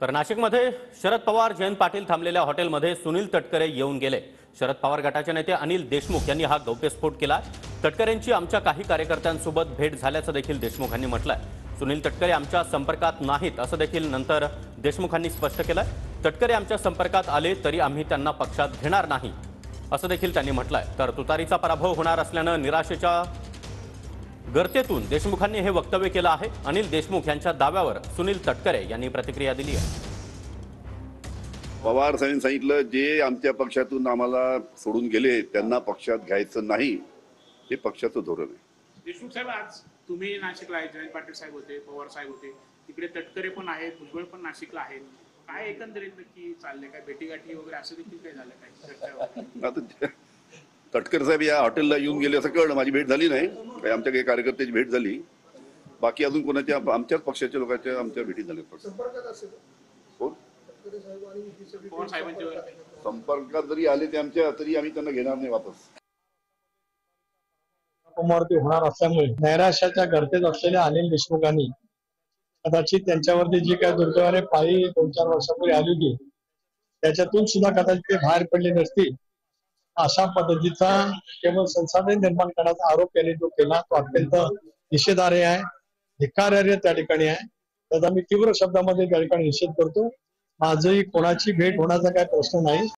तर नाशिकमध्ये शरद पवार जयंत पाटील थांबलेल्या हॉटेलमध्ये सुनील तटकरे येऊन गेले। शरद पवार गटाचे नेते अनिल देशमुख यांनी हा गौप्यस्फोट केला। तटकरेंची आमच्या काही कार्यकर्त्यांसोबत भेट झाल्याचं देखील देशमुखांनी म्हटलंय। सुनील तटकरे आमच्या संपर्कात नाहीत असं देखील नंतर देशमुखांनी स्पष्ट केलंय। तटकरे आमच्या संपर्कात आले तरी आम्ही त्यांना पक्षात घेणार नाही असं देखील त्यांनी म्हटलंय। तर तुतारीचा पराभव होणार असल्यानं निराशेच्या गर्तेतून देशमुखांनी हे वक्तव्य केलं आहे। अनिल देशमुख यांच्या दाव्यावर सुनील तटकरे यांनी प्रतिक्रिया दिली आहे। पवार साहेबांनी सांगितलं, जे आमच्या पक्षातून आम्हाला सोडून गेले त्यांना पक्षात घ्यायचं नाही, हे पक्षाचं धोरण आहे। देशमुख साहेब, आज तुम्ही नाशिकला आहे, जयंत पाटील साहेब होते, पवार साहेब होते, तिकडे तटकरे पण आहेत, भुजबळ पण नाशिकला आहेत, काय एकंदरीत नक्की चाललंय? काय भेटीगाठी वगैरे असं देखील काय झालं? काय चर्चा? आता तटकरे साहेब या हॉटेलला येऊन गेले असं कळलं, माझी भेट झाली नाही। आमच्या काही कार्यकर्त्याची भेट झाली, बाकी अजून कोणाच्या आमच्याच पक्षाच्या लोकांच्या आमच्या भेटी झाल्या। पवार साहेबांच्या संपर्कात जरी आले ते आमच्या, तरी आम्ही त्यांना घेणार नाही वापस। वरती होणार असल्यामुळे नैराश्याच्या गर्तेत असलेल्या अनिल देशमुखांनी कदाचित त्यांच्यावरती जी काही दुर्दैवाने पाळी 2-4 वर्षापूर्वी आली होती त्याच्यातून सुद्धा कदाचित ते बाहेर पडले नसतील, अशा पद्धतीचा केवळ संसाधन निर्माण करण्याचा आरोप त्यांनी जो केला तो अत्यंत निषेधार्ह आहे, धिक्कारार्ह त्या ठिकाणी आहे। त्याचा मी तीव्र शब्दामध्ये त्या ठिकाणी निषेध करतो। माझही कोणाची भेट होण्याचा काही प्रश्न नाही।